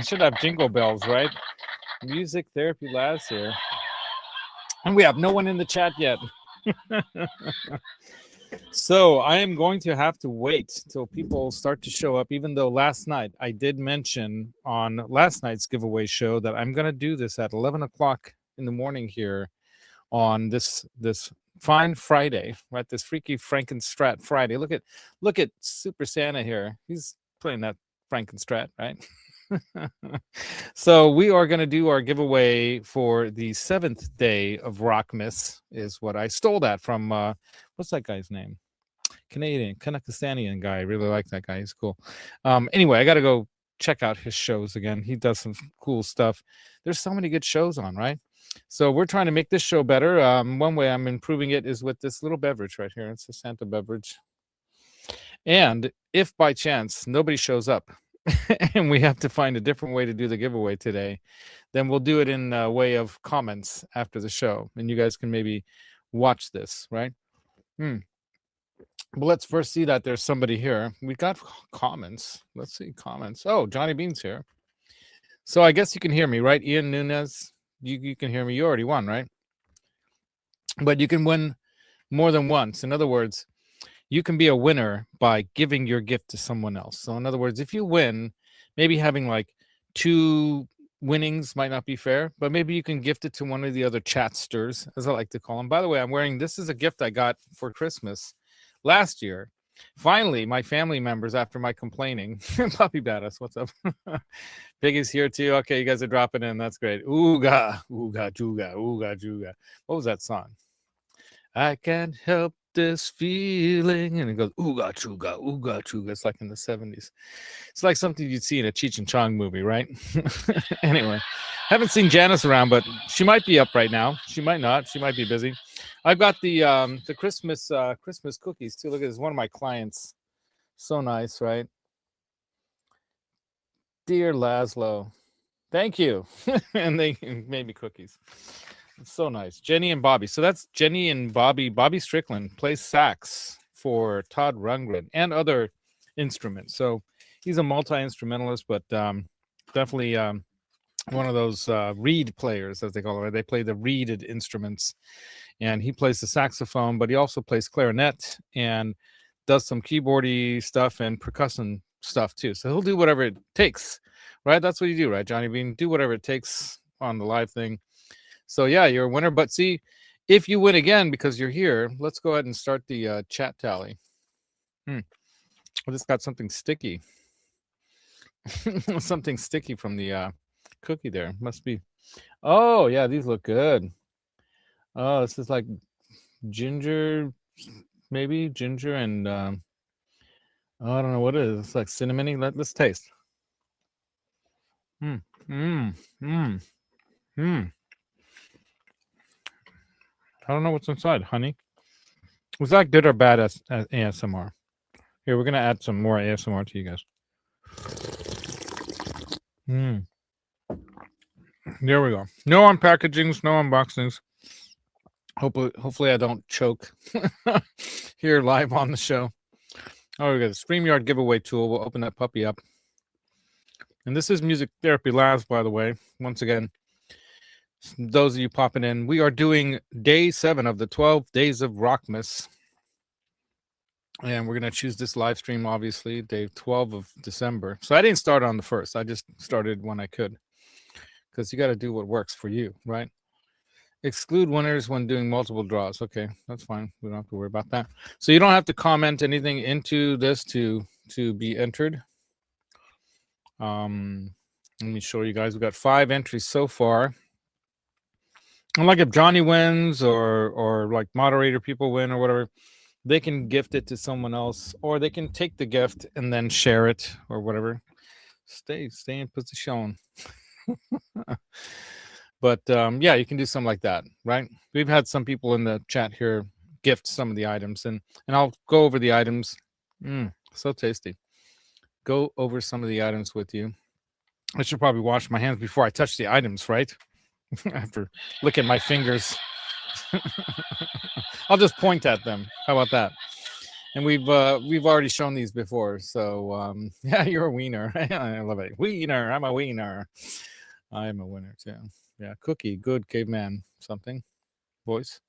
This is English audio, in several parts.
should have jingle bells, right? Music Therapy Labs here. And we have no one in the chat yet. So I am going to have to wait till people start to show up, even though last night I did mention on last night's giveaway show that I'm going to do this at 11 o'clock in the morning here on this fine Friday, right? This freaky Frankenstrat Friday. Look at Super Santa here. He's playing that Frankenstrat, right? So we are going to do our giveaway for the 7th day of Rockmas, is what I stole that from. What's that guy's name? Kazakhstanian guy. I really like that guy. He's cool. Anyway, I got to go check out his shows again. He does some cool stuff. There's so many good shows on, right? So we're trying to make this show better. One way I'm improving it is with this little beverage right here. It's a Santa beverage. And if by chance nobody shows up and we have to find a different way to do the giveaway today, then we'll do it in a way of comments after the show. And you guys can maybe watch this, right? But let's first see that there's somebody here. We got comments. Let's see comments. Oh, Johnny Bean's here. So I guess you can hear me, right? Ian Nunez, you can hear me. You already won, right? But you can win more than once. In other words, you can be a winner by giving your gift to someone else. So in other words, if you win, maybe having like 2 winnings might not be fair, but maybe you can gift it to one of the other chatsters, as I like to call them. By the way, I'm wearing, this is a gift I got for Christmas last year. Finally, my family members, after my complaining, Puppy Badass, what's up? Piggy's here too. Okay, you guys are dropping in. That's great. Ooga, ooga, juga, ooga, juga. What was that song? I can't help this feeling, and it goes ooga chuga ooga chuga. It's like in the 70s. It's like something you'd see in a Cheech and Chong movie, right? Anyway, haven't seen Janice around, but she might be up right now. She might not. She might be busy. I've got the Christmas cookies too. Look at this. One of my clients. So nice, right? Dear Laszlo, thank you. And they made me cookies. It's so nice. Jenny and Bobby. So that's Jenny and Bobby. Bobby Strickland plays sax for Todd Rundgren and other instruments. So he's a multi-instrumentalist, but definitely one of those reed players, as they call it. They play the reeded instruments. And he plays the saxophone, but he also plays clarinet and does some keyboardy stuff and percussion stuff too. So he'll do whatever it takes, right? That's what you do, right, Johnny Bean? Do whatever it takes on the live thing. So yeah, you're a winner. But see, if you win again because you're here, let's go ahead and start the chat tally. I just got something sticky. Something sticky from the cookie there. Must be. Oh yeah, these look good. Oh, this is like ginger, maybe ginger and I don't know what it is. It's like cinnamony. Let's taste. I don't know what's inside, honey. Was that good or bad as ASMR? Here, we're going to add some more ASMR to you guys. There we go. No unpackagings, no unboxings. Hopefully I don't choke here live on the show. Oh, we got a StreamYard giveaway tool. We'll open that puppy up. And this is Music Therapy Labs, by the way. Once again, those of you popping in, we are doing day 7 of the 12 days of Rockmas. And we're going to choose this live stream, obviously, day 12 of December. So I didn't start on the 1st. I just started when I could. Because you got to do what works for you, right? Exclude winners when doing multiple draws. Okay, that's fine. We don't have to worry about that. So you don't have to comment anything into this to be entered. Let me show you guys. We've got 5 entries so far. And like if Johnny wins or like moderator people win or whatever, they can gift it to someone else, or they can take the gift and then share it or whatever. Stay in position. But yeah, you can do something like that, right? We've had some people in the chat here gift some of the items, and I'll go over the items. So tasty. Go over some of the items with you. I should probably wash my hands before I touch the items, right? After licking my fingers. I'll just point at them. How about that? And we've already shown these before. So yeah, you're a wiener. I love it. Wiener. I'm a wiener. I am a winner too. Yeah, Cookie, good caveman something voice.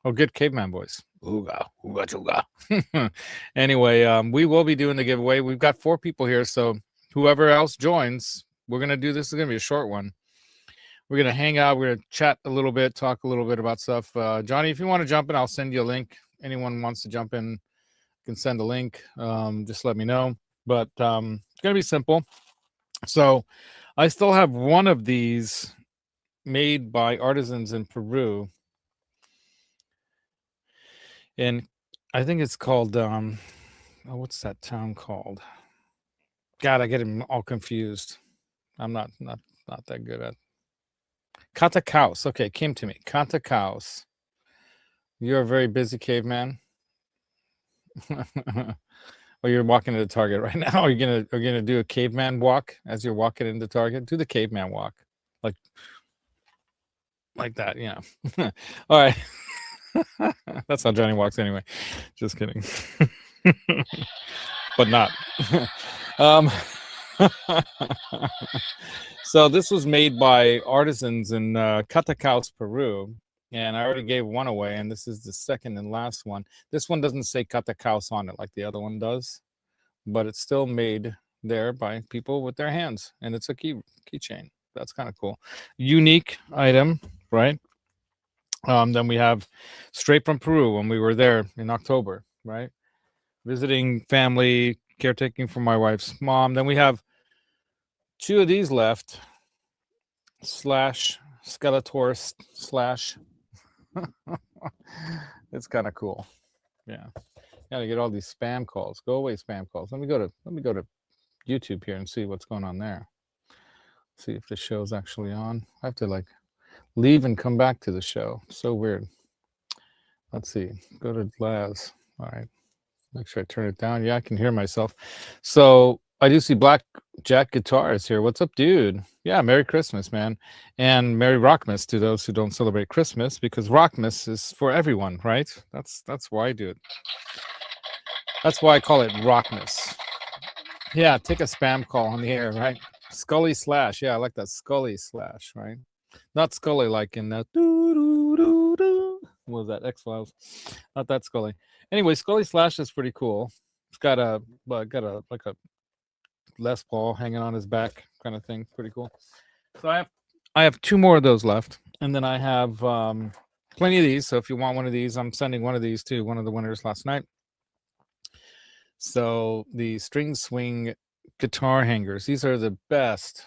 Oh, good caveman voice. Ooga, ooga, chooga. Anyway, we will be doing the giveaway. We've got 4 people here, so whoever else joins, we're gonna do this. Is gonna be a short one. We're gonna hang out. We're gonna chat a little bit, talk a little bit about stuff. Johnny, if you want to jump in, I'll send you a link. Anyone wants to jump in can send a link. Just let me know. But it's gonna be simple. So I still have one of these made by artisans in Peru, and I think it's called what's that town called? God, I get them all confused. I'm not that good at Catacaos. Okay, came to me. Catacaos. You're a very busy caveman. Or you're walking into Target right now. Are you gonna do a caveman walk as you're walking into Target? Do the caveman walk, like that, yeah. All right. That's how Johnny walks anyway. Just kidding. But not. So this was made by artisans in Catacaos, Peru. And I already gave one away, and this is the second and last one. This one doesn't say Catacaos on it like the other one does, but it's still made there by people with their hands, and it's a keychain. That's kind of cool. Unique item, right? Then we have straight from Peru when we were there in October, right? Visiting family, caretaking for my wife's mom. Then we have 2 of these left, Skeletor / it's kind of cool. Yeah. Gotta get all these spam calls. Go away, spam calls. Let me go to YouTube here and see what's going on there. See if the show's actually on. I have to like leave and come back to the show. So weird. Let's see. Go to Laz. All right. Make sure I turn it down. Yeah, I can hear myself. So I do see Black Jack Guitars here. What's up, dude? Yeah, Merry Christmas, man. And Merry Rockmas to those who don't celebrate Christmas, because Rockmas is for everyone, right? That's why I do it. That's why I call it Rockmas. Yeah, take a spam call on the air, right? Scully / yeah, I like that. Scully / right? Not Scully like in that what was that, X-Files? Not that Scully. Anyway, Scully / is pretty cool. It's got a like a Les Paul hanging on his back kind of thing. Pretty cool. So I have 2 more of those left, and then I have plenty of these. So if you want one of these, I'm sending one of these to one of the winners last night. So the string swing guitar hangers, these are the best,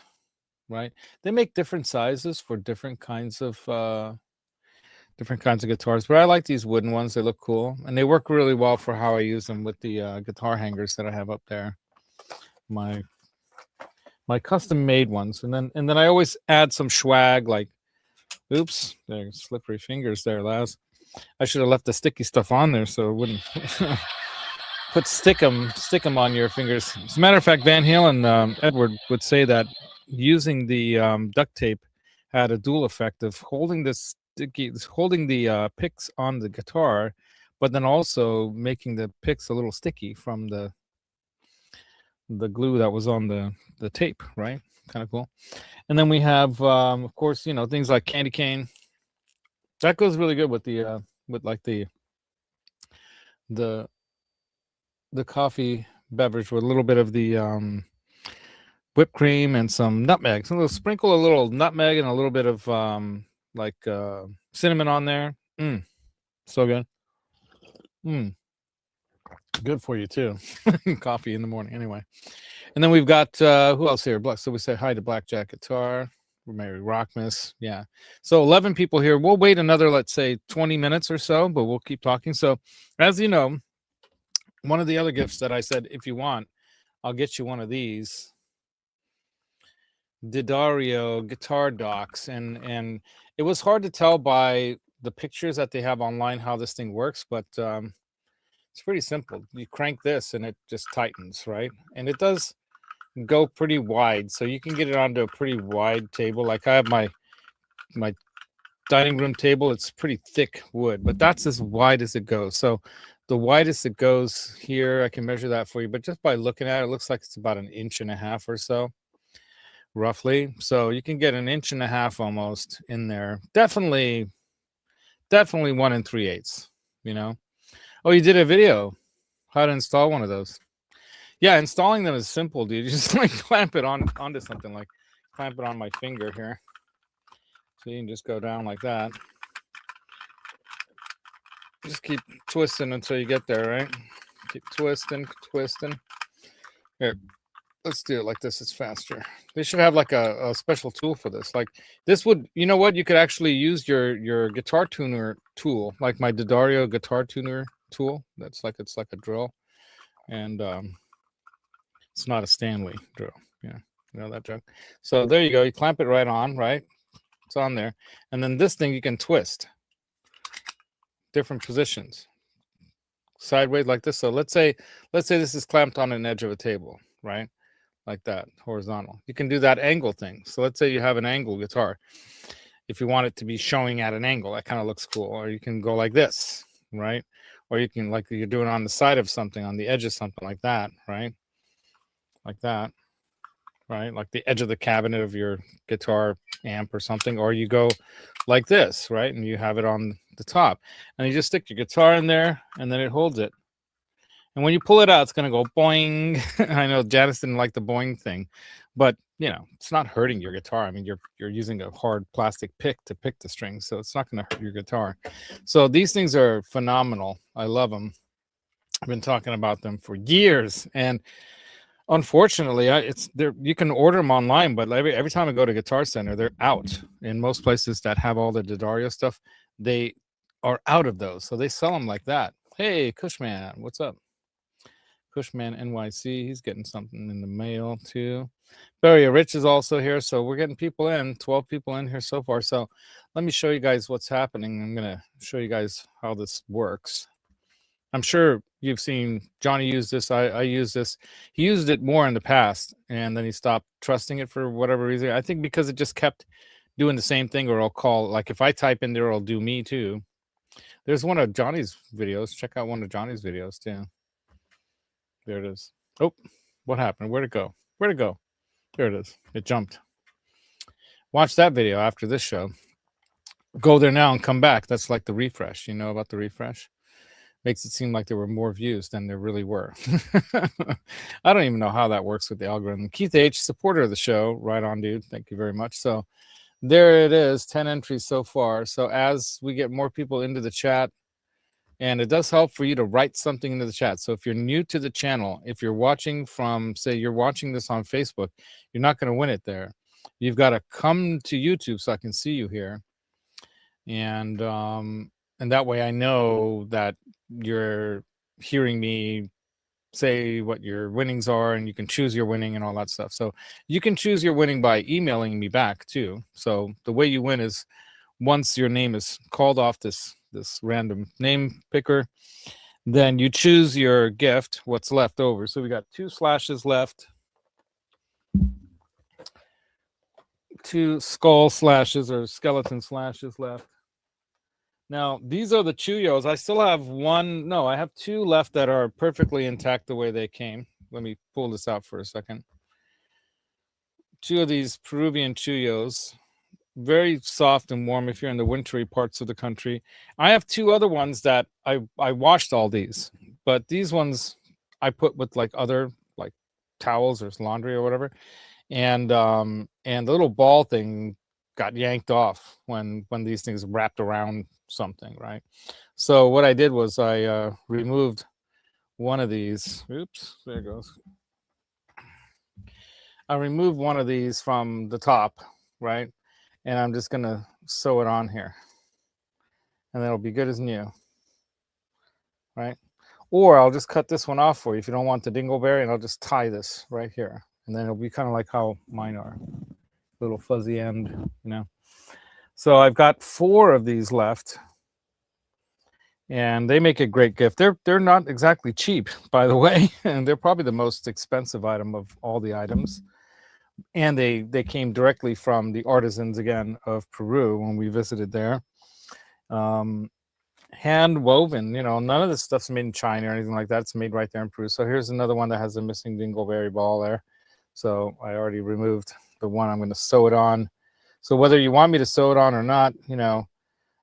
right? They make different sizes for different kinds of guitars, but I like these wooden ones. They look cool, and they work really well for how I use them with the guitar hangers that I have up there. My custom made ones, and then I always add some swag, like, oops, there's slippery fingers there, Laz. I should have left the sticky stuff on there so it wouldn't stick them on your fingers. As a matter of fact, Van Halen, Edward would say that using the duct tape had a dual effect of holding the picks on the guitar, but then also making the picks a little sticky from the glue that was on the tape, right? Kind of cool. And then we have of course, things like candy cane. That goes really good with the the coffee beverage with a little bit of the whipped cream and some nutmeg. So we'll sprinkle a little nutmeg and a little bit of cinnamon on there. So good. Good for you too. Coffee in the morning anyway. And then we've got who else here? So we say hi to Blackjack Guitar. We're Maryrockness. Yeah. So 11 people here. We'll wait another, let's say, 20 minutes or so, but we'll keep talking. So as you know, one of the other gifts that I said, if you want, I'll get you one of these Didario guitar docks. And it was hard to tell by the pictures that they have online how this thing works, but it's pretty simple. You crank this and it just tightens, right? And it does go pretty wide, so you can get it onto a pretty wide table. Like I have my dining room table. It's pretty thick wood, but that's as wide as it goes. So The widest it goes here, I can measure that for you, but just by looking at it, it looks like it's about 1.5 inches or so, roughly. So you can get 1.5 inches almost in there. Definitely 1 3/8, you know. Oh, you did a video how to install one of those. Yeah, installing them is simple, dude. You just like clamp it onto something, like clamp it on my finger here. So you can just go down like that. Just keep twisting until you get there, right? Keep twisting. Here, let's do it like this. It's faster. They should have like a special tool for this. Like this would, you know what? You could actually use your guitar tuner tool, like my D'Addario guitar tuner tool. It's like a drill, and it's not a Stanley drill. Yeah, you know that joke. So there you go. You clamp it right on, right? It's on there, and then this thing you can twist different positions, sideways like this. So let's say this is clamped on an edge of a table, right? Like that, horizontal. You can do that angle thing. So let's say you have an angle guitar. If you want it to be showing at an angle, that kind of looks cool. Or you can go like this, right? Or you can, like you're doing on the side of something, on the edge of something like that, right? Like that, right? Like the edge of the cabinet of your guitar amp or something. Or you go like this, right? And you have it on the top. And you just stick your guitar in there, and then it holds it. And when you pull it out, it's going to go boing. I know Janice didn't like the boing thing, but you know, it's not hurting your guitar. I mean, you're using a hard plastic pick to pick the strings, so it's not going to hurt your guitar. So these things are phenomenal. I love them. I've been talking about them for years, and unfortunately, it's there. You can order them online, but every time I go to Guitar Center, they're out. In most places that have all the D'Addario stuff, they are out of those, so they sell them like that. Hey, Cushman, what's up? Cushman NYC, he's getting something in the mail too. Barry Rich is also here, so we're getting people in. 12 people in here so far. So let me show you guys what's happening. I'm gonna show you guys how this works. I'm sure you've seen Johnny use this. I use this. He used it more in the past, and then he stopped trusting it for whatever reason. I think because it just kept doing the same thing, or I'll call, like if I type in there, it'll do me too. There's one of Johnny's videos. Check out one of Johnny's videos too. There it is. Oh, what happened? Where'd it go? Where'd it go? There it is. It jumped. Watch that video after this show. Go there now and come back. That's like the refresh. You know about the refresh? Makes it seem like there were more views than there really were. I don't even know how that works with the algorithm. Keith H., supporter of the show. Right on, dude. Thank you very much. So there it is. 10 entries so far. So as we get more people into the chat, and it does help for you to write something into the chat. So if you're new to the channel, if you're watching from, say, you're watching this on Facebook, you're not going to win it there. You've got to come to YouTube so I can see you here. And that way I know that you're hearing me say what your winnings are, and you can choose your winning and all that stuff. So you can choose your winning by emailing me back too. So the way you win is once your name is called off this random name picker, then you choose your gift, what's left over. So we got 2 slashes left, 2 skull slashes or skeleton slashes left. Now these are the Chuyos. I still have one. No, I have 2 left that are perfectly intact the way they came. Let me pull this out for a second. 2 of these Peruvian Chuyos. Very soft and warm if you're in the wintry parts of the country. I have 2 other ones that I washed all these, but these ones I put with like other like towels or laundry or whatever, and the little ball thing got yanked off when these things wrapped around something, right? So what I did was I removed one of these. Oops, there it goes. I removed one of these from the top, right? And I'm just going to sew it on here. And that'll be good as new. Right? Or I'll just cut this one off for you if you don't want the dingleberry, and I'll just tie this right here. And then it'll be kind of like how mine are. Little fuzzy end, you know. So I've got 4 of these left. And they make a great gift. They're not exactly cheap, by the way. And they're probably the most expensive item of all the items. And they came directly from the artisans, again, of Peru when we visited there. And hand woven. You know, none of this stuff's made in China or anything like that. It's made right there in Peru. So here's another one that has a missing dingleberry ball there. So I already removed the one I'm going to sew it on. So whether you want me to sew it on or not, you know,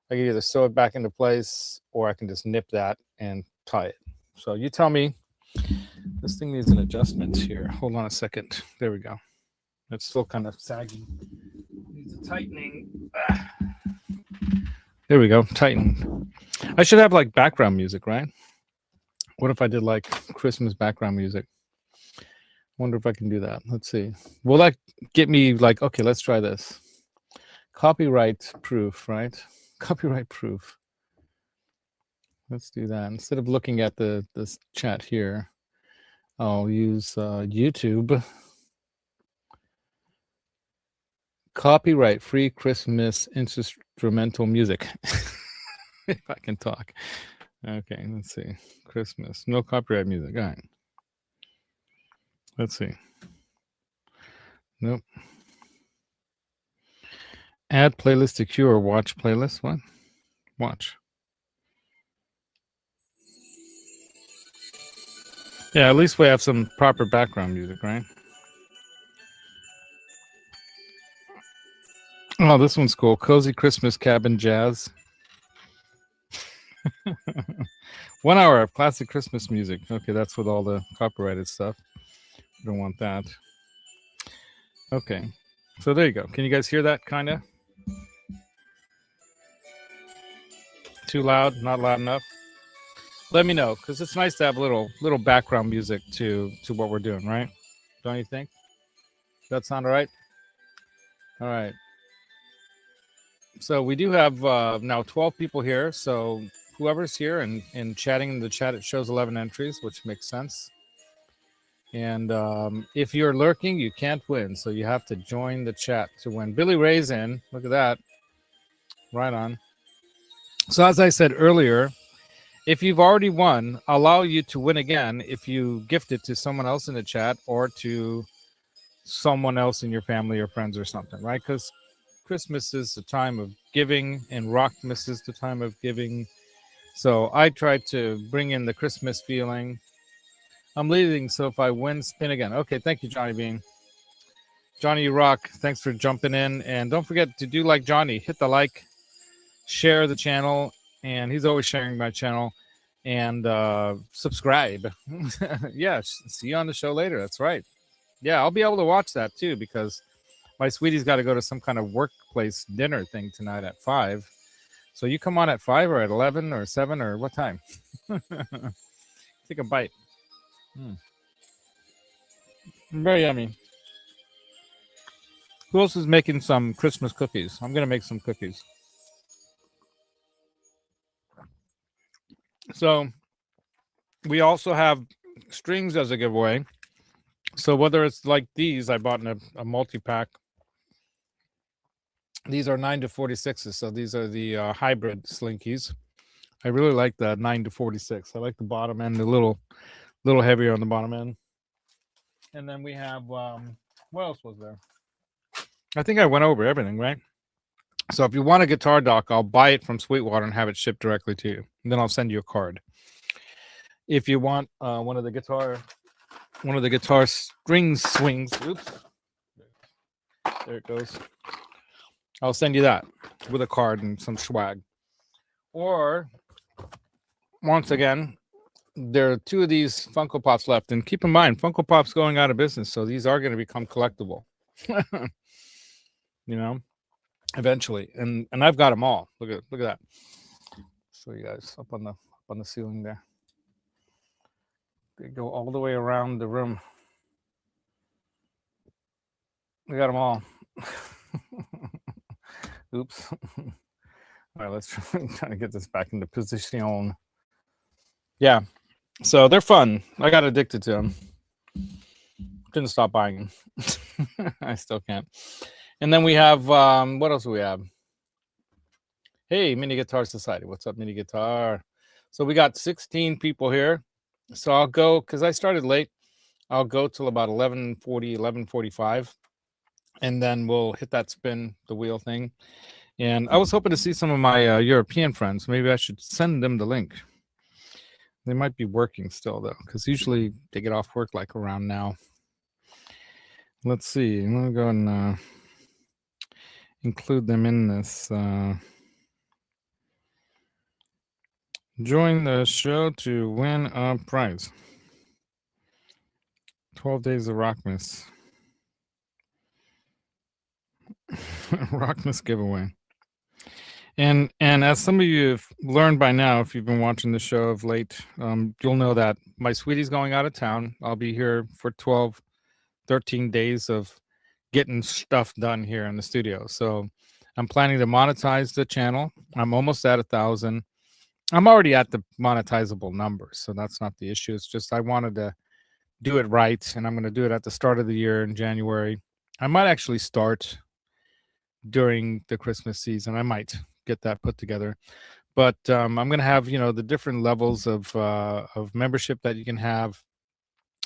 I can either sew it back into place or I can just nip that and tie it. So you tell me. This thing needs an adjustment here. Hold on a second. There we go. It's still kind of sagging. Needs a tightening. There we go. Tighten. I should have like background music, right? What if I did like Christmas background music? Wonder if I can do that. Let's see. Will that get me like, okay, let's try this. Copyright proof, right? Copyright proof. Let's do that. Instead of looking at this chat here, I'll use YouTube. Copyright free Christmas instrumental music. If I can talk. Okay, let's see. Christmas. No copyright music. All right. Let's see. Nope. Add playlist to queue or watch playlist. What? Watch. Yeah, at least we have some proper background music, right? Oh, this one's cool. Cozy Christmas Cabin Jazz. 1 hour of classic Christmas music. Okay, that's with all the copyrighted stuff. Don't want that. Okay, so there you go. Can you guys hear that, kind of? Too loud? Not loud enough? Let me know, because it's nice to have little background music to what we're doing, right? Don't you think? Does that sound all right? All right. So we do have now 12 people here. So whoever's here and chatting in the chat, it shows 11 entries, which makes sense. And if you're lurking, you can't win. So you have to join the chat to win. Billy Ray's in. Look at that. Right on. So as I said earlier, if you've already won, I'll allow you to win again if you gift it to someone else in the chat or to someone else in your family or friends or something, right? Because Christmas is the time of giving and Rockmas is the time of giving. So I try to bring in the Christmas feeling. I'm leading, so if I win, spin again. Okay, thank you, Johnny Bean. Johnny, you rock. Thanks for jumping in. And don't forget to do like Johnny. Hit the like, share the channel. And he's always sharing my channel. And subscribe. Yeah, see you on the show later. That's right. Yeah, I'll be able to watch that too because my sweetie's got to go to some kind of workplace dinner thing tonight at 5. So you come on at 5 or at 11 or 7 or what time? Take a bite. Very yummy. Who else is making some Christmas cookies? I'm going to make some cookies. So we also have strings as a giveaway. So whether it's like these, I bought in a multi-pack. These are 9 to 46s. So these are the hybrid slinkies. I really like the 9 to 46. I like the bottom end, a little heavier on the bottom end. And then we have, what else was there? I think I went over everything, right? So if you want a guitar dock, I'll buy it from Sweetwater and have it shipped directly to you. And then I'll send you a card. If you want one of the guitar string swings, oops, there it goes. I'll send you that with a card and some swag. Or once again, there are 2 of these Funko Pops left, and keep in mind, Funko Pop's going out of business, so these are going to become collectible. You know, eventually, and I've got them all. Look at that. Show you guys up on the ceiling there. They go all the way around the room. We got them all. Oops. All right, let's try to get this back into position. Yeah, so they're fun. I got addicted to them. Couldn't stop buying them. I still can't. And then we have, what else do we have? Hey, Mini Guitar Society. What's up, Mini Guitar? So we got 16 people here. So I'll go, because I started late, I'll go till about 11:40, 11:45. And then we'll hit that spin, the wheel thing. And I was hoping to see some of my European friends. Maybe I should send them the link. They might be working still, though, because usually they get off work like around now. Let's see. I'm going to go and include them in this. Join the show to win a prize. 12 Days of ROCKMAS. ROCKMAS giveaway. And as some of you have learned by now, if you've been watching the show of late, you'll know that my sweetie's going out of town. I'll be here for 12, 13 days of getting stuff done here in the studio. So I'm planning to monetize the channel. I'm almost at 1,000. I'm already at the monetizable numbers, so that's not the issue. It's just I wanted to do it right, and I'm going to do it at the start of the year in January. I might actually start during the Christmas season. I might get that put together, but I'm going to have the different levels of membership that you can have,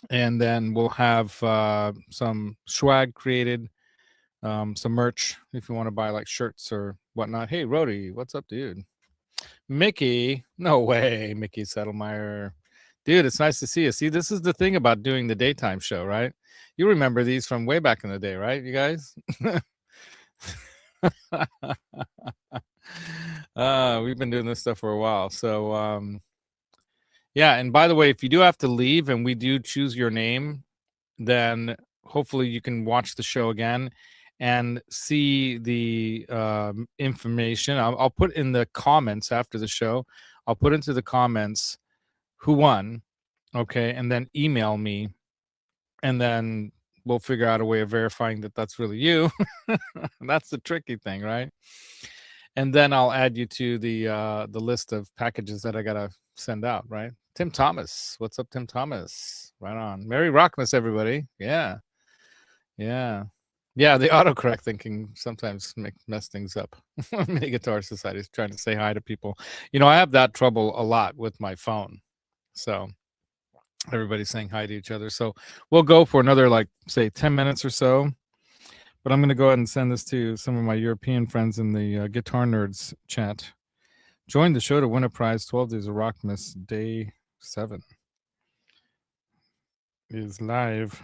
and then we'll have some swag created, some merch if you want to buy like shirts or whatnot. Hey, Rody, what's up, dude? Mickey, no way, Mickey Settlemeyer. Dude, it's nice to see you. See, this is the thing about doing the daytime show, right? You remember these from way back in the day, right, you guys? We've been doing this stuff for a while. So, yeah, and by the way, if you do have to leave and we do choose your name, then hopefully you can watch the show again and see the information. I'll put in the comments after the show. I'll put into the comments who won, okay, and then email me, and then we'll figure out a way of verifying that that's really you. That's the tricky thing, right? And then I'll add you to the list of packages that I gotta send out, right? Tim Thomas, what's up, Tim Thomas? Right on. Maryrockness, everybody. Yeah. The autocorrect thinking sometimes mess things up. Mini Guitar Society is trying to say hi to people. I have that trouble a lot with my phone. So everybody's saying hi to each other. So we'll go for another, like, say 10 minutes or so. But I'm going to go ahead and send this to some of my European friends in the Guitar Nerds chat. Join the show to win a prize. 12 Days of ROCKMAS Day 7 is live.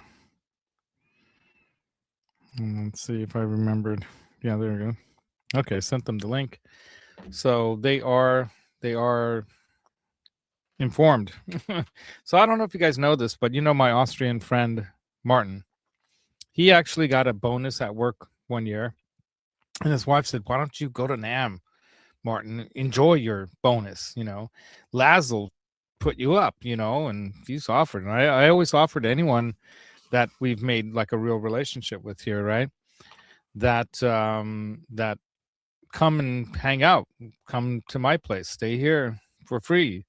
And let's see if I remembered. Yeah, there we go. Okay, sent them the link. So they are informed. So I don't know if you guys know this, but my Austrian friend Martin, he actually got a bonus at work one year, and his wife said, "Why don't you go to NAMM, Martin? Enjoy your bonus. Laz will put you up. And he's offered. And I always offer to anyone that we've made like a real relationship with here, right? That come and hang out, come to my place, stay here for free.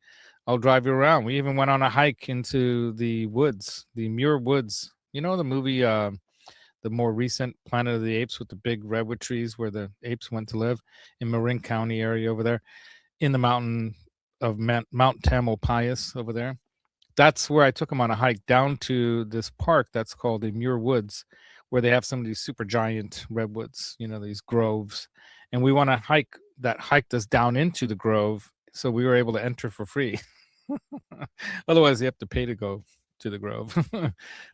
I'll drive you around. We even went on a hike into the woods, the Muir Woods. The movie, the more recent Planet of the Apes with the big redwood trees where the apes went to live in Marin County area over there in the mountain of Mount Tamalpais over there. That's where I took them on a hike down to this park that's called the Muir Woods, where they have some of these super giant redwoods, these groves. And we want to hike that hiked us down into the grove. So we were able to enter for free. Otherwise, you have to pay to go to the grove.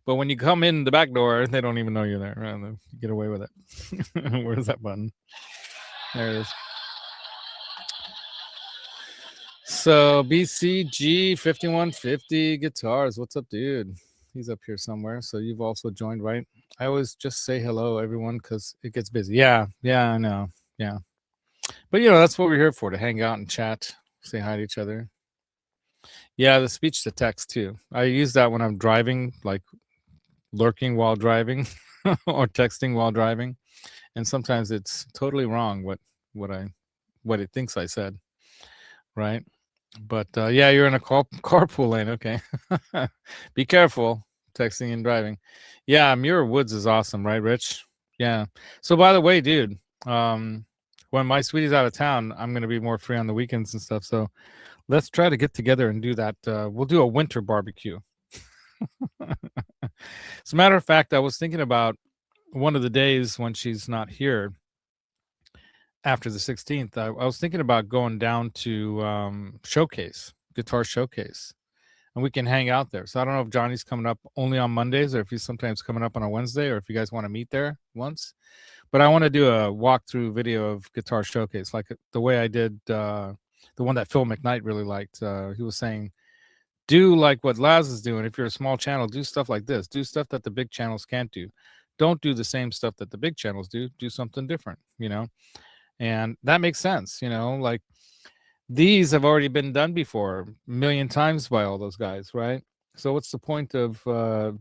But when you come in the back door, they don't even know you're there. Right? You get away with it. Where's that button? There it is. So BCG 5150 guitars. What's up, dude? He's up here somewhere. So you've also joined, right? I always just say hello, everyone, because it gets busy. Yeah, I know. Yeah. But that's what we're here for, to hang out and chat, say hi to each other. Yeah, the speech to text too. I use that when I'm driving, like lurking while driving or texting while driving. And sometimes it's totally wrong what it thinks I said. Right. But yeah, you're in a carpool lane. Okay. Be careful texting and driving. Yeah, Muir Woods is awesome, right, Rich? Yeah. So by the way, dude, when my sweetie's out of town, I'm going to be more free on the weekends and stuff. So let's try to get together and do that. We'll do a winter barbecue. As a matter of fact, I was thinking about one of the days when she's not here, after the 16th, I was thinking about going down to Guitar Showcase, and we can hang out there. So I don't know if Johnny's coming up only on Mondays or if he's sometimes coming up on a Wednesday, or if you guys want to meet there once. But I want to do a walkthrough video of Guitar Showcase, like the way I did the one that Phil McKnight really liked. He was saying, do like what Laz is doing. If you're a small channel, do stuff like this. Do stuff that the big channels can't do. Don't do the same stuff that the big channels do. Do something different, you know? And that makes sense, you know? Like, these have already been done before a million times by all those guys, right? So what's the point of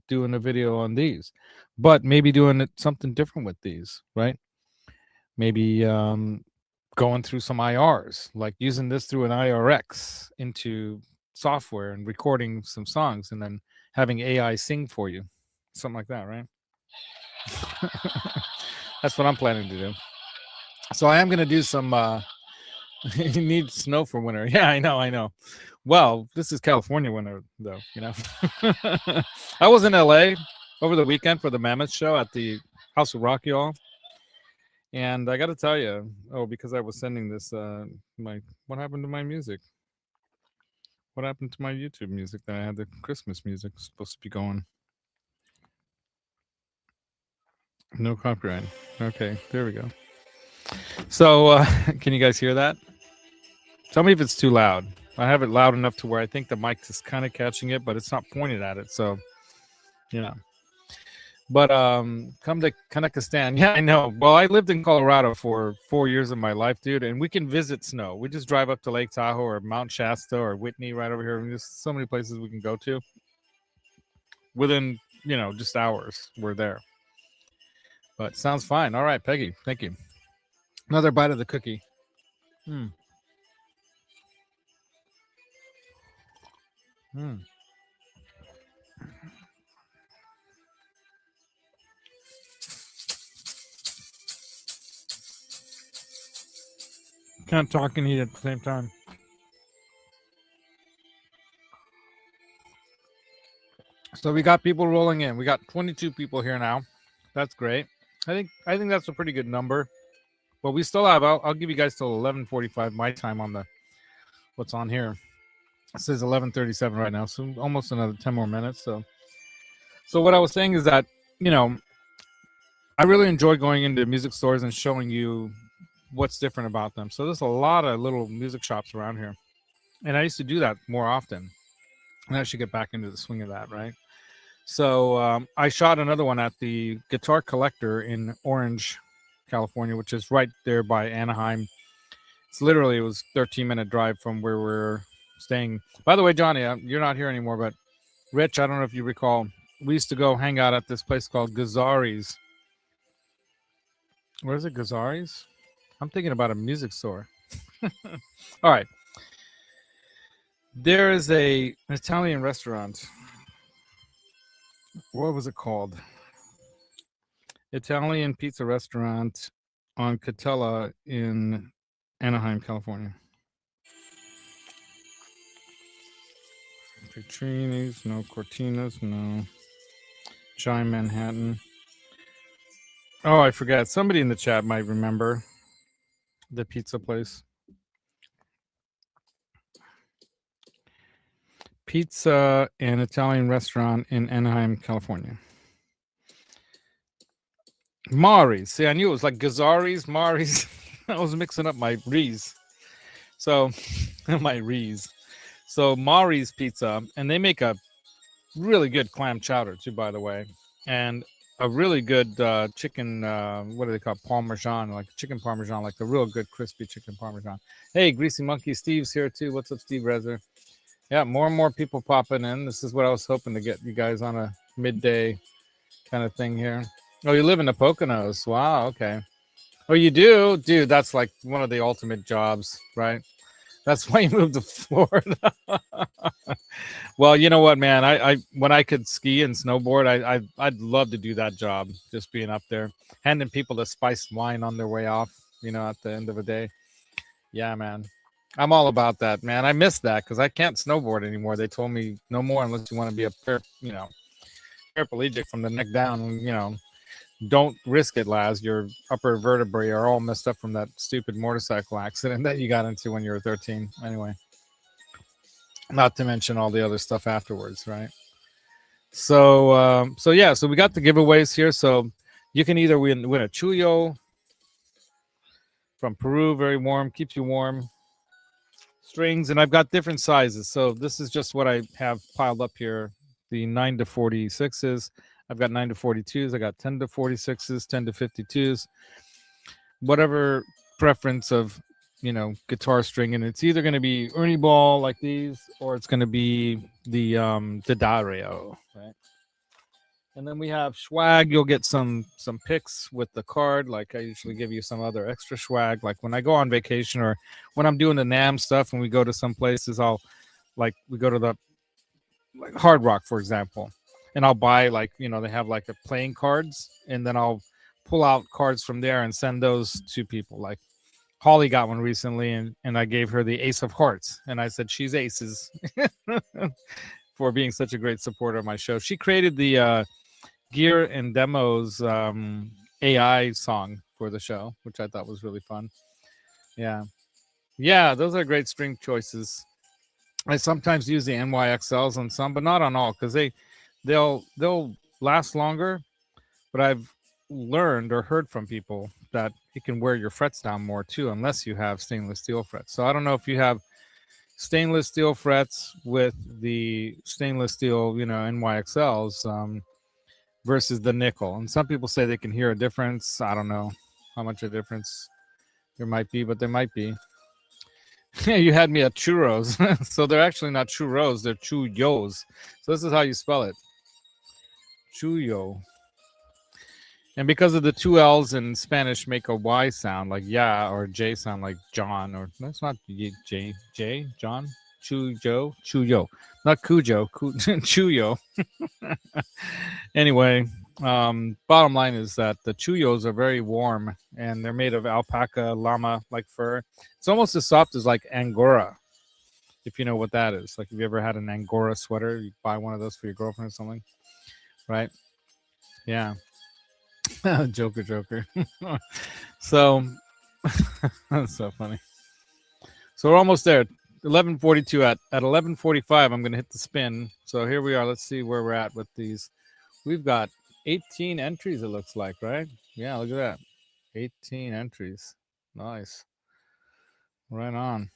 doing a video on these? But maybe doing something different with these, right? Maybe going through some IRs, like using this through an IRX into software and recording some songs and then having AI sing for you. Something like that, right? That's what I'm planning to do. So I am going to do some... you need snow for winter. Yeah, I know. Well, this is California winter, though, you know. I was in LA over the weekend for the Mammoth show at the House of Rock, y'all. And I got to tell you, because I was sending this, what happened to my music? What happened to my YouTube music that I had the Christmas music supposed to be going? No copyright. Okay, there we go. So, can you guys hear that? Tell me if it's too loud. I have it loud enough to where I think the mic is kind of catching it, but it's not pointed at it. So, you know. But come to Kanakistan. Yeah, I know. Well, I lived in Colorado for 4 years of my life, dude, and we can visit snow. We just drive up to Lake Tahoe or Mount Shasta or Whitney right over here. There's so many places we can go to. Within, you know, just hours, we're there. But sounds fine. All right, Peggy. Thank you. Another bite of the cookie. Can't talk and eat at the same time. So we got people rolling in. We got 22 people here now. That's great. I think that's a pretty good number. But we still have. I'll give you guys till 11:45 my time on the what's on here. It says 11:37 right now, so almost another 10 more minutes. So what I was saying is that, you know, I really enjoy going into music stores and showing you what's different about them. So there's a lot of little music shops around here, and I used to do that more often. And I should get back into the swing of that, right? So I shot another one at the Guitar Collector in Orange, California, which is right there by Anaheim. It's literally, it was 13-minute drive from where we're staying. By the way, Johnny, you're not here anymore, but Rich, I don't know if you recall, we used to go hang out at this place called Gazzari's. Where is it, Gazzari's? I'm thinking about a music store. All right. There is an Italian restaurant. What was it called? Italian pizza restaurant on Catella in Anaheim, California. Petrini's, no. Cortina's, no. Chime Manhattan. Oh, I forgot. Somebody in the chat might remember the pizza place. Pizza and Italian restaurant in Anaheim, California. Mari's. See, I knew it was like Gazzari's, Mari's. I was mixing up my Rees. So, my Rees. So, Mari's Pizza. And they make a really good clam chowder, too, by the way. And a really good chicken, what do they call it? Parmesan, like chicken Parmesan, like the real good crispy chicken Parmesan. Hey, Greasy Monkey, Steve's here, too. What's up, Steve Rezer? Yeah, more and more people popping in. This is what I was hoping to get you guys on a midday kind of thing here. Oh, you live in the Poconos. Wow, okay. Oh, you do? Dude, that's like one of the ultimate jobs, right? That's why you moved to Florida. Well, you know what, man? I when I could ski and snowboard, I'd love to do that job, just being up there, handing people the spiced wine on their way off, you know, at the end of the day. Yeah, man. I'm all about that, man. I miss that because I can't snowboard anymore. They told me no more unless you want to be a paraplegic from the neck down, you know. Don't risk it, Laz. Your upper vertebrae are all messed up from that stupid motorcycle accident that you got into when you were 13. Anyway, not to mention all the other stuff afterwards, right? So, so yeah, so we got the giveaways here. So you can either win a Chuyo from Peru, very warm, keeps you warm. Strings, and I've got different sizes. So this is just what I have piled up here. The 9 to 46s. I've got 9 to 42s. I got 10 to 46s, 10 to 52s. Whatever preference of, you know, guitar string, and it's either going to be Ernie Ball like these, or it's going to be the Dario, right? And then we have swag. You'll get some picks with the card. Like I usually give you some other extra swag. Like when I go on vacation or when I'm doing the NAMM stuff and we go to some places, I'll like we go to the like Hard Rock, for example, and I'll buy like, you know, they have like the playing cards, and then I'll pull out cards from there and send those to people. Like Holly got one recently, and I gave her the Ace of Hearts, and I said she's aces for being such a great supporter of my show. She created the Gear and Demos AI song for the show, which I thought was really fun. Yeah, those are great string choices. I sometimes use the NYXLs on some, but not on all, because they'll last longer. But I've learned or heard from people that it can wear your frets down more too, unless you have stainless steel frets. So I don't know if you have stainless steel frets with the stainless steel, you know, NYXLs versus the nickel. And some people say they can hear a difference. I don't know how much a difference there might be, but there might be. You had me at churros. So they're actually not churros, they're chuyos. So this is how you spell it. Chuyo. And because of the two L's in Spanish make a Y sound like ya, or J sound like John, or that's not J, John, Chuyo, not Cujo, Chuyo. Anyway, bottom line is that the Chuyos are very warm, and they're made of alpaca, llama like fur. It's almost as soft as like Angora, if you know what that is. Like, if you ever had an Angora sweater, you buy one of those for your girlfriend or something, right? Yeah. Joker. So that's so funny. So we're almost there. 11:42 at 11:45. I'm going to hit the spin. So here we are. Let's see where we're at with these. We've got 18 entries. It looks like, right? Yeah, look at that. 18 entries. Nice. Right on.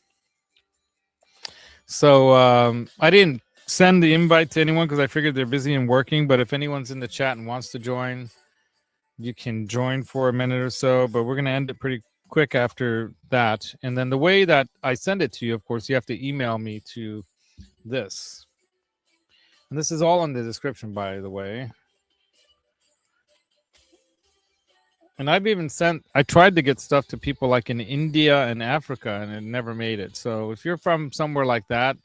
So I didn't send the invite to anyone because I figured they're busy and working. But if anyone's in the chat and wants to join, you can join for a minute or so, but we're going to end it pretty quick after that. And then the way that I send it to you, of course, you have to email me to this. And this is all in the description, by the way. And I've even I tried to get stuff to people like in India and Africa, and it never made it. So if you're from somewhere like that,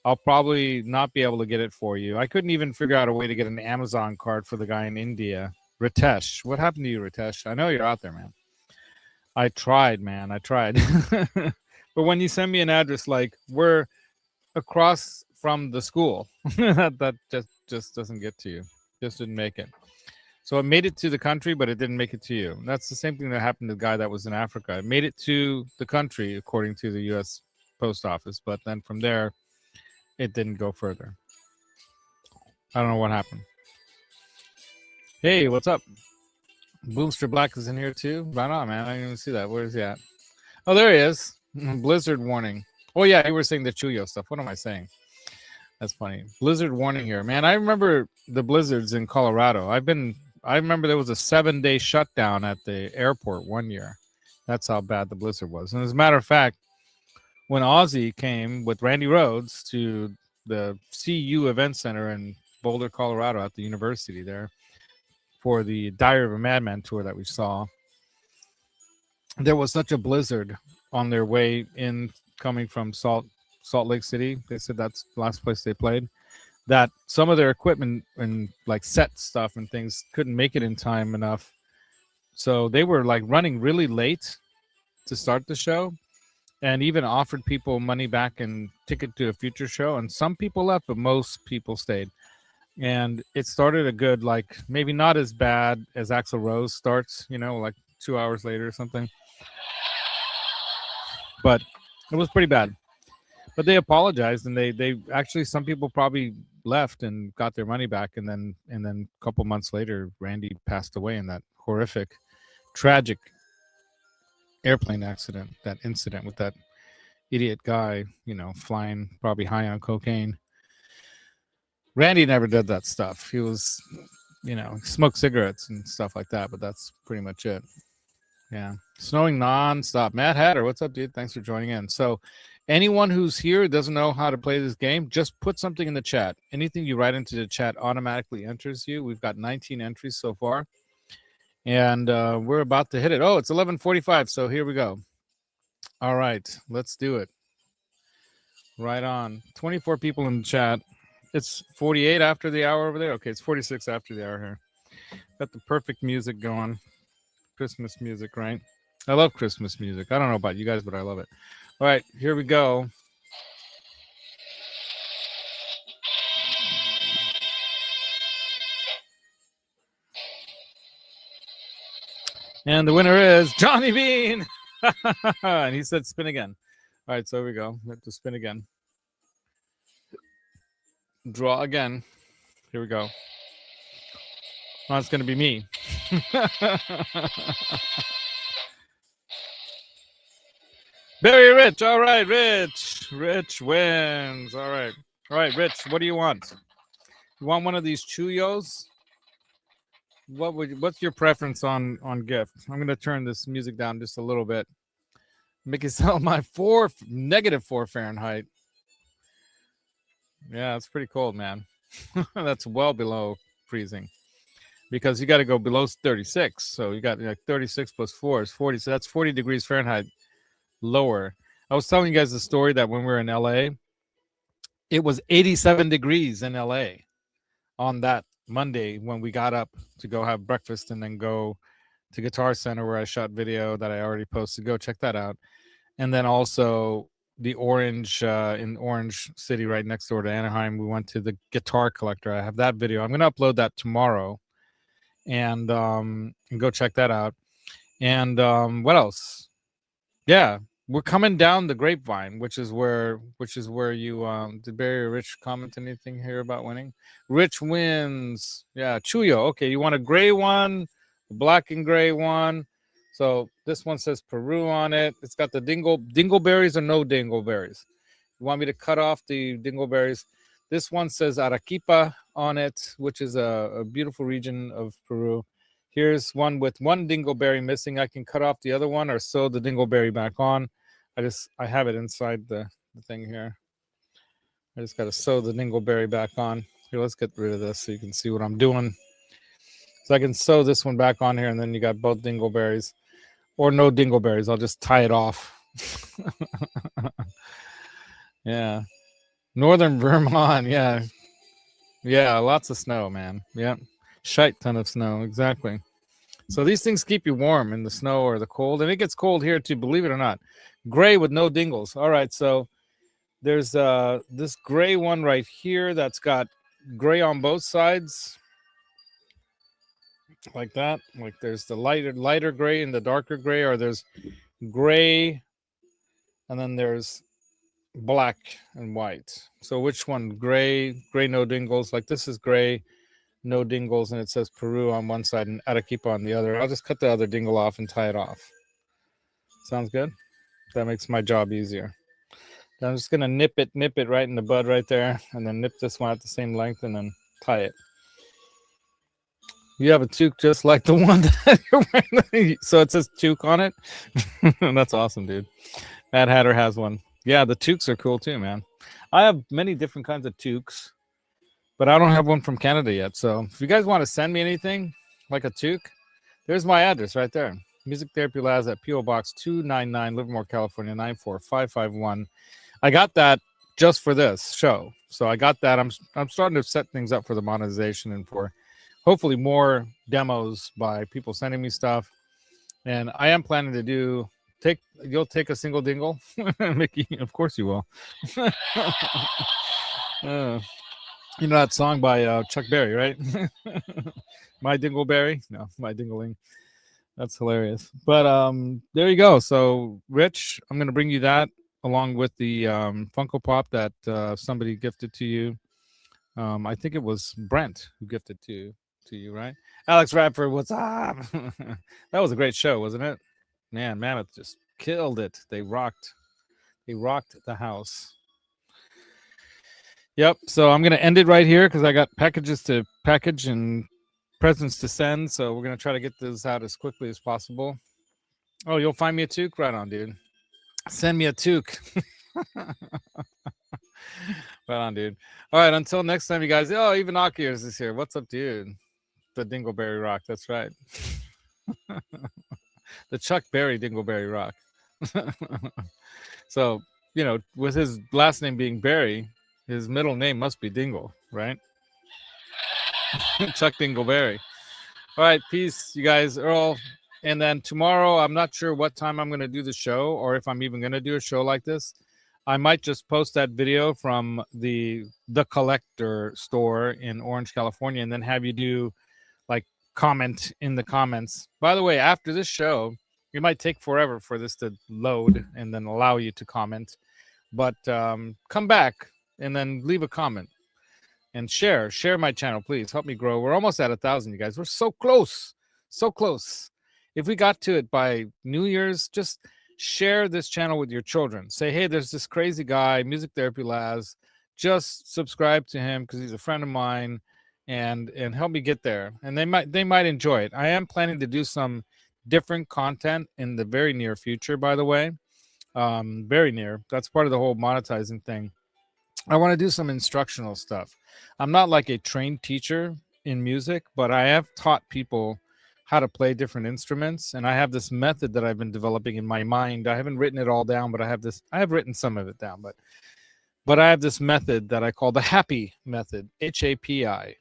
I'll probably not be able to get it for you. I couldn't even figure out a way to get an Amazon card for the guy in India. Ritesh, what happened to you, Ritesh? I know you're out there, man. I tried, man. I tried. But when you send me an address like we're across from the school, that just doesn't get to you. Just didn't make it. So it made it to the country, but it didn't make it to you. That's the same thing that happened to the guy that was in Africa. It made it to the country, according to the U.S. Post Office, but then from there, it didn't go further. I don't know what happened. Hey, what's up? Boomster Black is in here too. Right on, man. I didn't even see that. Where is he at? Oh, there he is. Blizzard warning. Oh yeah, you were saying the Chuyo stuff. What am I saying? That's funny. Blizzard warning here, man. I remember the blizzards in Colorado. I remember there was a 7-day shutdown at the airport one year. That's how bad the blizzard was. And as a matter of fact, when Ozzy came with Randy Rhoads to the CU Event Center in Boulder, Colorado, at the university there, for the Diary of a Madman tour that we saw, there was such a blizzard on their way in, coming from Salt Lake City. They said that's the last place they played, that some of their equipment and like set stuff and things couldn't make it in time enough. So they were like running really late to start the show, and even offered people money back and ticket to a future show. And some people left, but most people stayed. and it started a good, like, maybe not as bad as Axl Rose starts, you know, like 2 hours later or something, but it was pretty bad. But they apologized, and they actually, some people probably left and got their money back, and then a couple months later, Randy passed away in that horrific, tragic airplane accident, that incident with that idiot guy, you know, flying probably high on cocaine. Randy never did that stuff. He was, you know, smoked cigarettes and stuff like that, but that's pretty much it. Yeah. Snowing nonstop. Mad Hatter, what's up, dude? Thanks for joining in. So, anyone who's here doesn't know how to play this game, just put something in the chat. Anything you write into the chat automatically enters you. We've got 19 entries so far, and we're about to hit it. Oh, it's 11:45, so here we go. All right, let's do it. Right on. 24 people in the chat. It's 48 after the hour over there. Okay, it's 46 after the hour here. Got the perfect music going. Christmas music, right? I love Christmas music. I don't know about you guys, but I love it. All right, here we go. And the winner is Johnny Bean. And he said spin again. All right, so here we go. We have to spin again. Draw again. Here we go. Oh, it's going to be me. Very Rich. All right, Rich. Rich wins. All right. All right, Rich, what do you want? You want one of these Chuyos? What's your preference on gift? I'm going to turn this music down just a little bit. Make it sound my -4 Fahrenheit. Yeah, it's pretty cold, man. That's well below freezing, because you got to go below 36. So you got like 36 plus 4 is 40. So that's 40 degrees Fahrenheit lower. I was telling you guys the story that when we were in LA, it was 87 degrees in LA on that Monday when we got up to go have breakfast and then go to Guitar Center where I shot video that I already posted. Go check that out. And then also the Orange, in Orange City right next door to Anaheim, we went to the Guitar Collector. I have that video. I'm going to upload that tomorrow, and go check that out. And what else? Yeah, we're coming down the Grapevine, which is where you did Barry or Rich comment anything here about winning? Rich wins. Yeah, Chuyo. Okay, you want a gray one, a black and gray one. So this one says Peru on it. It's got the dingleberries or no dingleberries. You want me to cut off the dingleberries? This one says Arequipa on it, which is a beautiful region of Peru. Here's one with one dingleberry missing. I can cut off the other one or sew the dingleberry back on. I have it inside the thing here. I just got to sew the dingleberry back on. Here, let's get rid of this so you can see what I'm doing. So I can sew this one back on here, and then you got both dingleberries. Or no dingleberries. I'll just tie it off. Yeah. Northern Vermont. Yeah. Yeah, lots of snow, man. Yeah. Shite ton of snow. Exactly. So these things keep you warm in the snow or the cold. And it gets cold here too, believe it or not. Gray with no dingles. All right, so there's this gray one right here that's got gray on both sides. Like that. Like there's the lighter gray and the darker gray, or there's gray and then there's black and white. So which one? Gray, no dingles. Like this is gray, no dingles, and it says Peru on one side and Arequipa on the other. I'll just cut the other dingle off and tie it off. Sounds good? That makes my job easier. I'm just gonna nip it right in the bud right there, and then nip this one at the same length and then tie it. You have a toque just like the one that you're wearing. So it says toque on it. That's awesome, dude. Mad Hatter has one. Yeah, the toques are cool too, man. I have many different kinds of toques, but I don't have one from Canada yet. So if you guys want to send me anything like a toque, there's my address right there. Music Therapy Labs at P.O. Box 299, Livermore, California, 94551. I got that just for this show. So I got that. I'm starting to set things up for the monetization and for hopefully more demos by people sending me stuff. And I am planning to do you'll take a single dingle. Mickey, of course you will. You know that song by Chuck Berry, right? My Dingleberry? No, My Dingling. That's hilarious. But there you go. So, Rich, I'm going to bring you that along with the Funko Pop that somebody gifted to you. I think it was Brent who gifted to you, right? Alex Radford, what's up? That was a great show, wasn't it? Man, Mammoth just killed it. They rocked. They rocked the house. Yep. So I'm gonna end it right here because I got packages to package and presents to send. So we're gonna try to get those out as quickly as possible. Oh, you'll find me a toque? Right on, dude. Send me a toque. Right on, dude. All right, until next time, you guys. Oh, even Akiers is here. What's up, dude? The Dingleberry Rock. That's right. The Chuck Berry Dingleberry Rock. So, you know, with his last name being Berry, his middle name must be Dingle, right? Chuck Dingleberry. All right, peace, you guys. Earl. And then tomorrow, I'm not sure what time I'm going to do the show or if I'm even going to do a show like this. I might just post that video from the Collector store in Orange, California, and then have you do like comment in the comments. By the way, after this show, it might take forever for this to load and then allow you to comment. But come back and then leave a comment and share my channel, please. Help me grow. We're almost at 1,000, you guys. We're so close. So close. If we got to it by New Year's, just share this channel with your children. Say, hey, there's this crazy guy, Music Therapy Laz. Just subscribe to him because he's a friend of mine, and help me get there. And they might enjoy it. I am planning to do some different content in the very near future, by the way. Very near. That's part of the whole monetizing thing. I want to do some instructional stuff. I'm not like a trained teacher in music, but I have taught people how to play different instruments, and I have this method that I've been developing in my mind. I haven't written it all down, but I have written some of it down, but I have this method that I call the happy method, HAPI,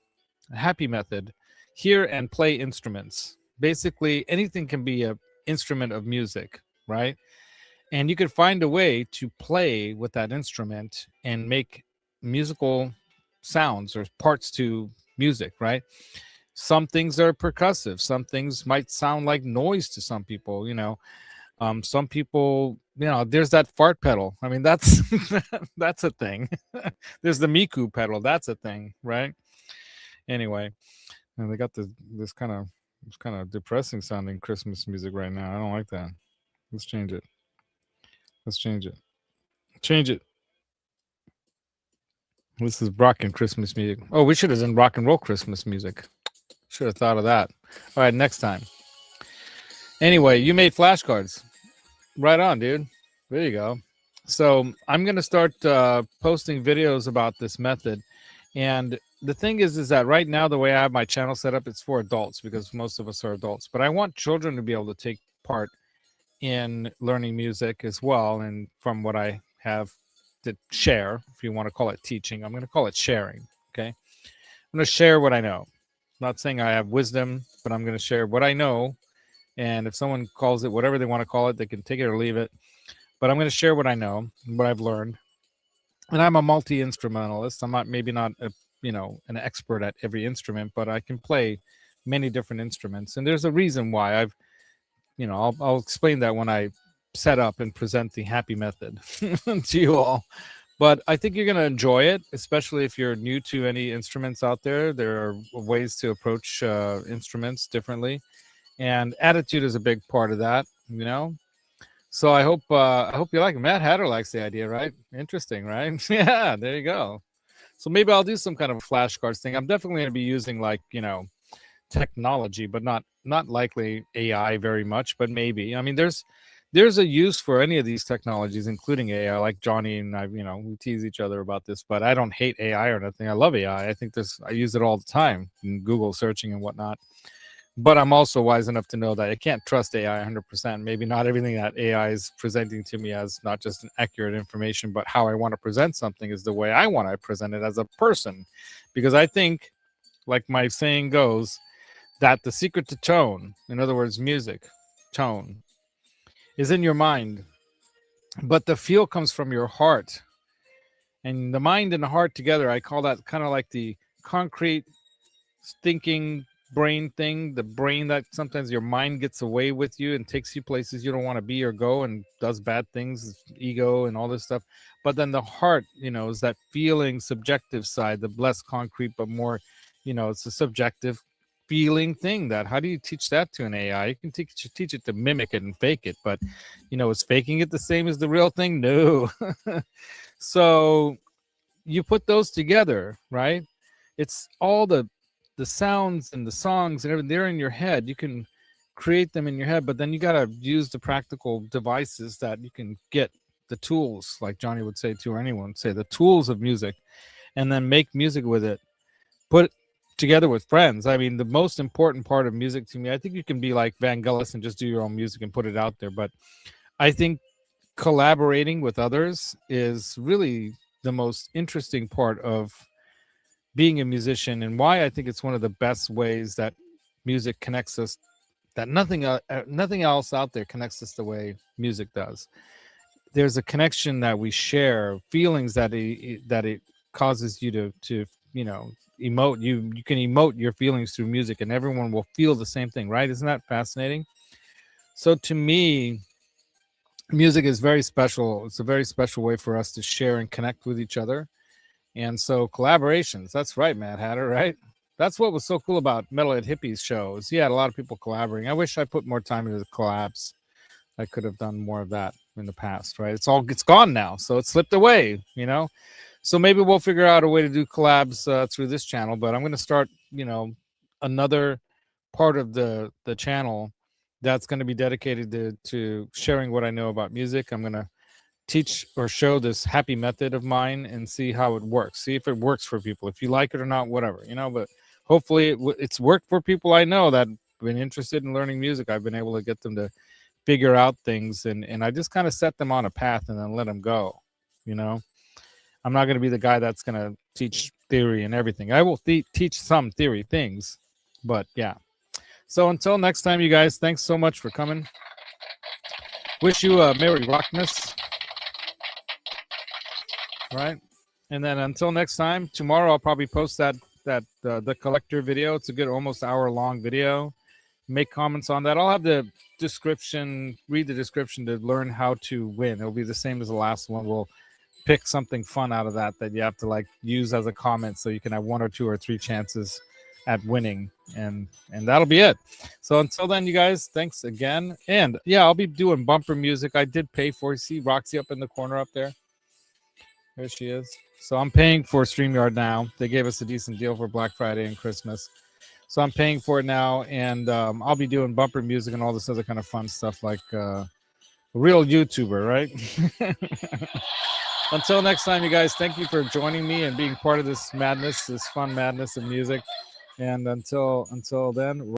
happy method. Hear and play instruments. Basically, anything can be an instrument of music, right? And you could find a way to play with that instrument and make musical sounds or parts to music, right? Some things are percussive. Some things might sound like noise to some people, you know. Some people, you know, there's that fart pedal. I mean, that's that's a thing. There's the Miku pedal. That's a thing, right? Anyway, and they got this kind of depressing sounding Christmas music right now. I don't like that. Let's change it. Let's change it. Change it. This is rock and Christmas music. Oh, we should have done rock and roll Christmas music. Should have thought of that. All right, next time. Anyway, you made flashcards. Right on, dude. There you go. So I'm going to start posting videos about this method. And the thing is that right now, the way I have my channel set up, it's for adults because most of us are adults. But I want children to be able to take part in learning music as well. And from what I have to share, if you want to call it teaching, I'm going to call it sharing. Okay. I'm going to share what I know. I'm not saying I have wisdom, but I'm going to share what I know. And if someone calls it whatever they want to call it, they can take it or leave it. But I'm going to share what I know, what I've learned. And I'm a multi-instrumentalist. I'm not an expert at every instrument, but I can play many different instruments. And there's a reason why I'll explain that when I set up and present the happy method to you all. But I think you're going to enjoy it, especially if you're new to any instruments out there. There are ways to approach instruments differently. And attitude is a big part of that, you know. So I hope you like it. Matt Hatter likes the idea, right? Interesting, right? Yeah, there you go. So maybe I'll do some kind of flashcards thing. I'm definitely going to be using technology, but not likely AI very much, but maybe. I mean, there's a use for any of these technologies, including AI. Like Johnny and I, we tease each other about this, but I don't hate AI or nothing. I love AI. I think I use it all the time in Google searching and whatnot. But I'm also wise enough to know that I can't trust AI 100%. Maybe not everything that AI is presenting to me as not just an accurate information, but how I want to present something is the way I want to present it as a person. Because I think, like my saying goes, that the secret to tone, in other words, music, tone, is in your mind. But the feel comes from your heart. And the mind and the heart together, I call that kind of like the concrete thinking brain thing, the brain that sometimes your mind gets away with you and takes you places you don't want to be or go and does bad things, ego and all this stuff. But then the heart, is that feeling subjective side, the less concrete but more, it's a subjective feeling thing. That how do you teach that to an AI? You can teach it to mimic it and fake it, but is faking it the same as the real thing? No. So you put those together, right? It's all the sounds and the songs and everything, they're in your head. You can create them in your head, but then you got to use the practical devices that you can get, the tools, like Johnny would say to, or anyone would say, the tools of music, and then make music with it, put it together with friends. I mean, the most important part of music to me, I think you can be like Vangelis and just do your own music and put it out there, but I think collaborating with others is really the most interesting part of being a musician, and why I think it's one of the best ways that music connects us, that nothing else out there connects us the way music does. There's a connection that we share, feelings that it causes you to emote. You can emote your feelings through music, and everyone will feel the same thing, right? Isn't that fascinating? So to me, music is very special. It's a very special way for us to share and connect with each other. And so collaborations, that's right, Mad Hatter, right? That's what was so cool about Metalhead Hippies shows. He had a lot of people collaborating. I wish I put more time into the collabs. I could have done more of that in the past, right? It's gone now, so it slipped away, So maybe we'll figure out a way to do collabs through this channel, but I'm going to start, another part of the channel that's going to be dedicated to sharing what I know about music. I'm going to teach or show this happy method of mine and see how it works. See if it works for people. If you like it or not, whatever, but hopefully it's worked for people I know that have been interested in learning music. I've been able to get them to figure out things, and I just kind of set them on a path and then let them go. I'm not going to be the guy that's going to teach theory and everything. I will teach some theory things, but yeah. So until next time, you guys, thanks so much for coming. Wish you a Maryrockness. Right, and then until next time, tomorrow I'll probably post the collector video. It's a good almost hour-long video. Make comments on that. I'll have the description, read the description to learn how to win. It'll be the same as the last one. We'll pick something fun out of that you have to use as a comment, so you can have 1 or 2 or 3 chances at winning, and that'll be it. So until then, you guys, thanks again. And yeah, I'll be doing bumper music. I did pay for it. See Roxy up in the corner up there? There she is. So I'm paying for StreamYard now. They gave us a decent deal for Black Friday and Christmas. So I'm paying for it now, and I'll be doing bumper music and all this other kind of fun stuff like a real YouTuber, right? Until next time, you guys, thank you for joining me and being part of this madness, this fun madness of music. And until then,